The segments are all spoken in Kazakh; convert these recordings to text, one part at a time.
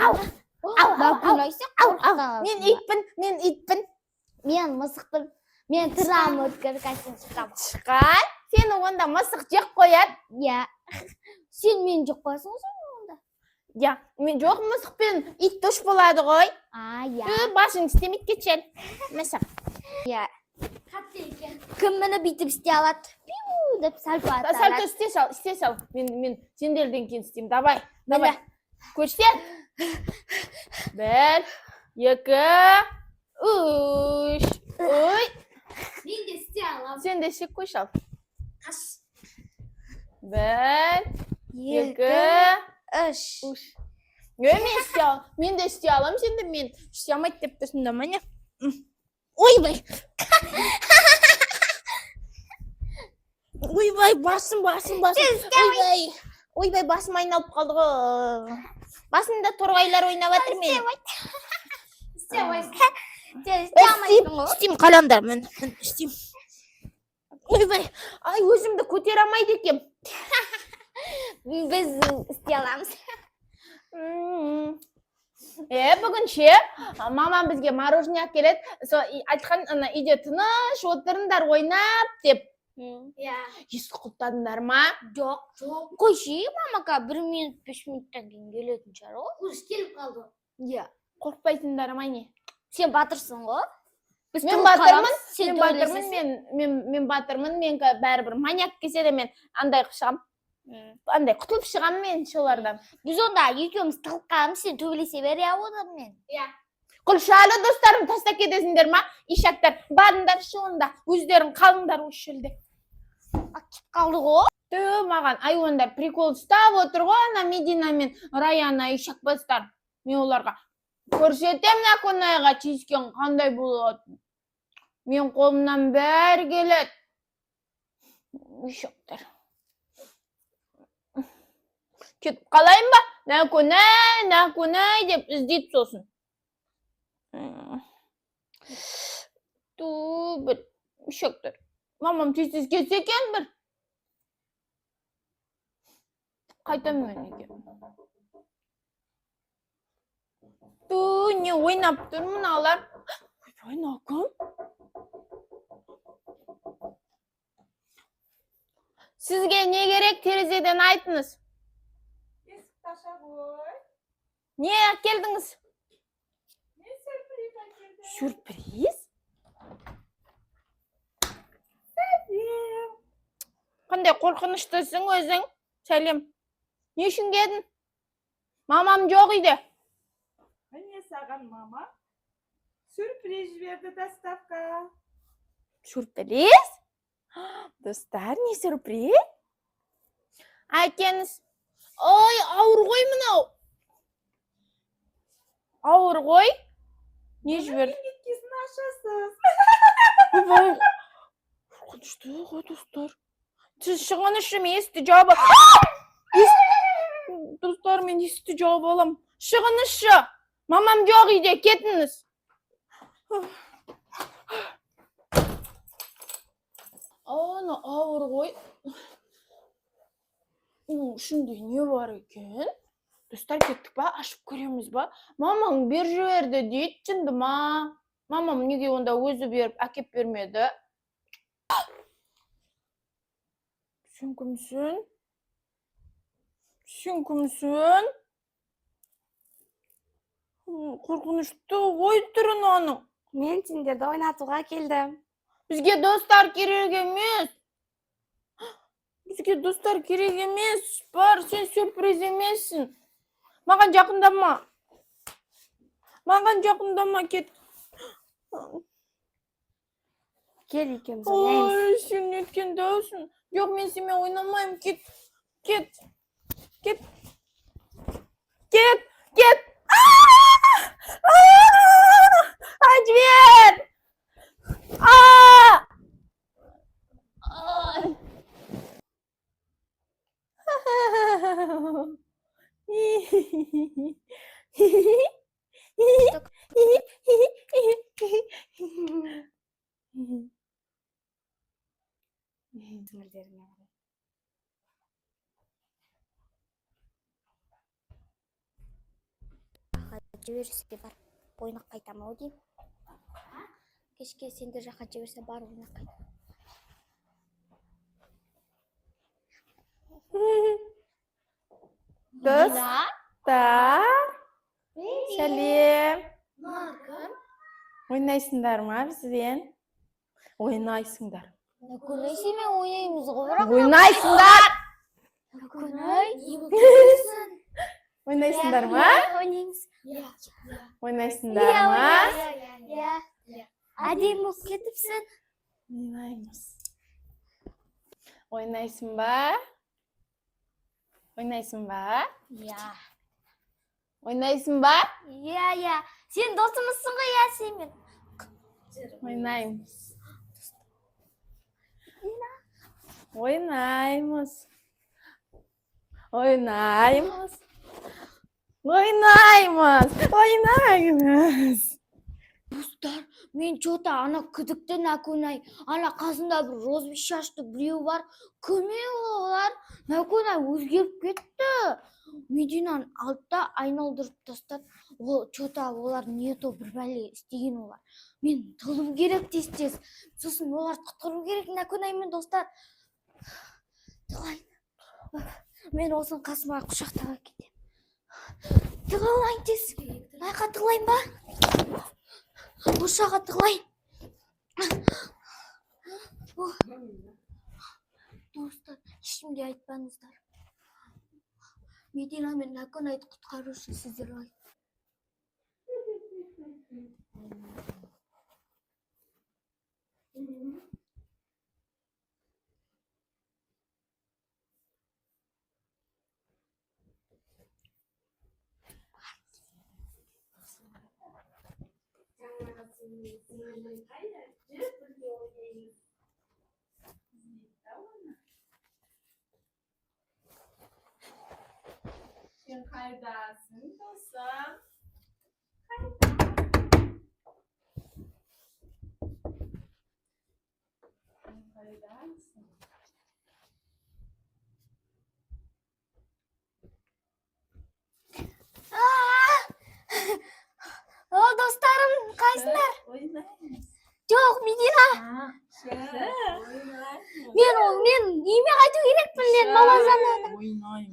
Au. Dokunoysa qo'rqaman. Men itpin. Men мысықпын. Men tiramni o'tkazib chiqaman. Chiqar. Seni onda мысық jeb qo'yadi. Ya. Sen meni jeb qo'yasan onda. Ya, men yo'q мысықпен it do'st bo'ladi qo'y. Ya. Boshing istemay ketchal. Мысық. Ya. Kim meni bitib istay oladi? Piu deb salto atadi. Salto istay sol. Men sendelden keyin isteyim. Давай. Ko'chdi. 1 2 3 Oy. Men de istay olaman. Sen de ishga qo'sh ol. 1 2 3 Men istay ol. Men de istay olaman. Sen de men ishlamaydi deb tursinda mana. Oyboy. Oyboy, bosim. Oyboy, bosim aynalib qoldi. Басында торғайлар ойнап жатыр мен. Істейм қалаңдар мен істейм. Ойбай, ай өзімді көтере алмайды екем. Biz istay olamiz. Бүгін ше, мамам бізге мороженое әкеледі. Айтқан үйде тыныш отырыңдар ойнап деп. Ескі құлттадыңдар ма? Жоқ. Қойшы, мамака 1 минут 5 минуттан кейін келетін шығар ғой. Уже келіп қалды. Иә. Қорқпайтындар ма не? Сен батырсың ғой. Мен батырмын, мен бәрібір маньяк келсе де мен андай шығам. Андай құтылып шығам мен солардан. Біз онда екеуміз тығылып қаламыз, сен төбелесе бер я одан мен. Құлшалы достарым тастап кетесіңдер ма? Ишақтар, барыңдар шуында, өздерің қалыңдар осы жерде. Кетіп қалды ғой. Маған айуандар прикол ұстап отыр ғой, ана Медина мен Раяна ишақ бастар. Мен оларға көрсетем Наконайға чизкен қандай болады. Мен қолымнан бәрі келеді. Ишақтар. Кетіп қалайын ба? Наконай деп іздейді сосын. Bir uşaktır. Mamam tez gelse bir. Kaytamıyorum ege. Ne oynap durmun ağlar? Oynakım. Sizge ne gerek terezeden aytınız? Esik taşa koy. Niye geldiniz? Sürpriz? Qanday qo'rqinishdisiz o'zing? Salim. Ne uchun kelding? Mamam yo'q edi. Mene sağan mama. Sürpriz verdi dostavka. Sürpriz? Dostlar, ne sürpriz? Aytganiz. Oy, ağır qo'y bunau. Ağır qo'y. Ne jibir? Gitkisini aşasız. Vay. Konuştu dostlar. Siz шығынышы мен есті жауап алам. Достар, мен есті жауап алам. Шығынышы. Мамам жоқ үйде, кетіңіз. Ана ауыр ғой. Шындай не бар екен? Достар, кеттік ба? Ашып көреміз ба? Мамаң бер жіберді дейді, шынды ма? Мамам неге онда өзі беріп, әкеп бермеді? Сен кімсің? Қорқынышты ой түрін оның. Мен сендерді ойнатуға келдім. Бізге достар керек емес. Бар, сен сюрприз емессің. Маған жақындама, кет. Кел екеуміз ойнаймыз. Ой, сен неткен даусың. Жоқ, мен сенімен ойнамаймын. Кет. Жібер! жіберсе бар. Ойнақ қайтам ау деймін. Кешке сендер жаққа жіберсе бар ойнақ қайтам. Достар, сәлем. Ойнайсыңдар ма бізбен? Ойнайсыңдар. Наконай семен ойнаймыз ғой, бірақ Ойнайсыңдар. Наконай Ойнайсыңдар ма? ойнаймыз. Ойнайсыңдар ма? Әдемі болып кетіпсің. Ойнаймыз. Ойнайсың ба? Ойнайсың ба? Ойнайсың ба? Сен досымызсың ғой, семен. Ойнаймыз. Ойнаймыз. Ойнаймыз. Ойнаймыз. Ойнаймыз. Достар, мен жота ана күдікті Наконай. Ана қасында бір розбиш шашты біреу бар. Көме олар. Наконай өзгеріп кетті. Мединаны алтта айналдырып тастады. Ол жота олар не то бір бәле істеген олар. Мен тылым керек тез. Сосын оларды құтқару керек Наконаймен достар. Тылайын. Мен осын қасыма құшақтаға кетем. Тығылайын тез. Айқа тығылайын ба? Құшаға тығылайын. Достар, ешкімге айтпаңыздар. Медина мен Наконайды құтқару үшін сіздер ой. Sen kaydasın dostum. Sen kaydasın. Достарым, қайсыңдар? Oynayın. Жоқ, Медина. Oynayın. Мен үйіме қайту керекпін, мен мамазаны. Oynayın.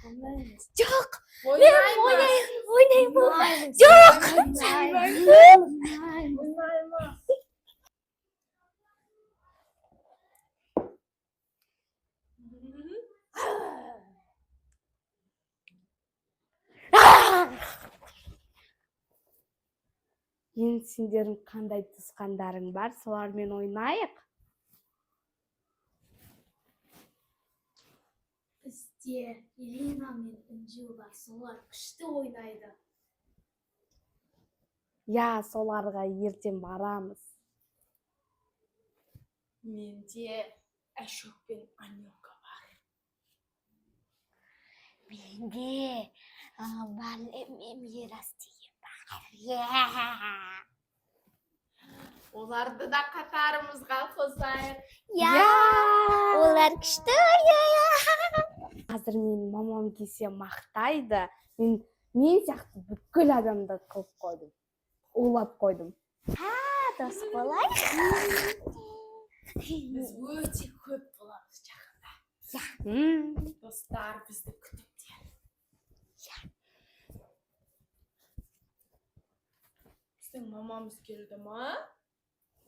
Oynayın. Жоқ, мен ойнаймын. Жоқ. Енді сендердің қандай туысқандарың бар, солармен ойнайық. Бізде Елена мен Үнжу бар, солар күшті ойнайды. Соларға ертең барамыз. Менде Әшөк пен Анюка бар. Менде Балем мен Мирас деген бар. Оларды да қатарымызға қосайық. Олар күшті. Қазір мен мамам келсе мақтайды. Мен сияқты бүкіл адамды қылып қойдым. Олап қойдым. Дос болайық. Біз өте көп боламыз жақында. Достар бізді күтіңдер. Біздің мамамыз келді ма?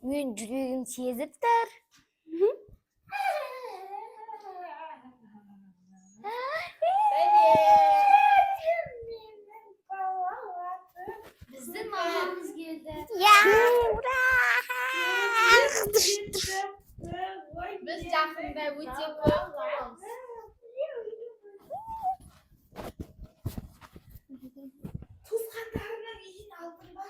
Мен жүрегім сезіп тұр. Біздің мамамыз келді. Ура! Біз жақында өте көп боламыз. Туысқандарының үйін алдың ба?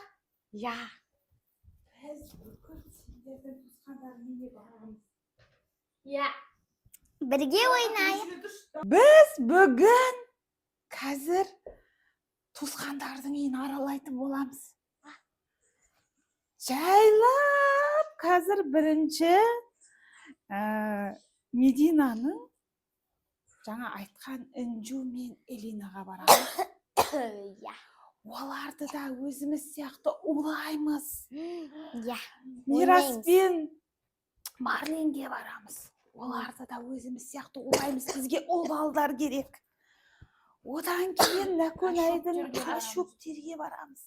Біз бүкіл сендердің туысқандарының үйіне барамыз. Бірге ойнайық. Біз бүгін қазір туысқандардың үйін аралайтын боламыз. Жайлап қазір бірінші Мединаның жаңа айтқан Інжу мен Элинаға барамыз. Иә. Оларды да өзіміз сияқты улаймыз. Иә. Мирас пен Марленге барамыз. Оларды да өзіміз сияқты улаймыз. Бізге ол балдар керек. Одан кейін Наконайдың Ташөптерге барамыз.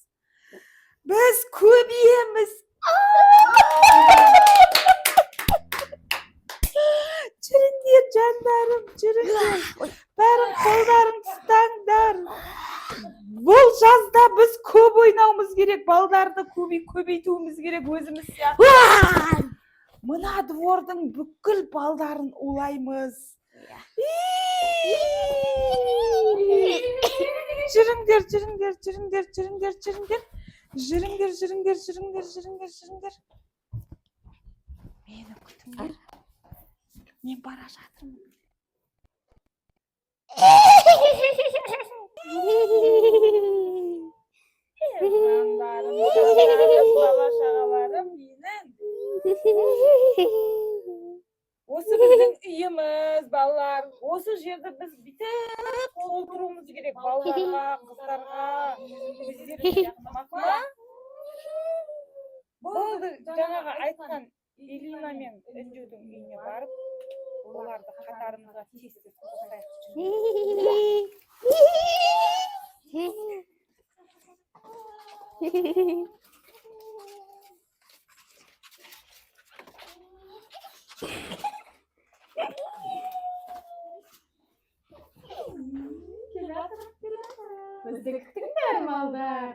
Біз көбейеміз. Жүріңдер жандарым, жүріңдер. Бәрін қолдарын ұстаңдар. Бұл жазда біз көп ойнауымыз керек. Балдарды көбейтуіміз керек өзіміз сияқты. Мына двордың бүкіл балдарын улаймыз. Жүріңдер, жүріңдер, жүріңдер, жүріңдер, жүріңдер. Жүріңдер, жүріңдер, жүріңдер, жүріңдер, жүріңдер. Мені күтіңдер. Мен бара жатырмын. Жандарым, бала шағаларым менің. Осы біздің үйіміз, балалар. Осы жерді біз бүйтіп толтыруымыз керек. Балаларға, қыздарға, өздеріне жақындамақ па? Болды, жаңағы айтқан Элина мен Інжудің үйіне барып, оларды қатарымызға тез-тез қосайық. Бізді күтіңдер, малдар.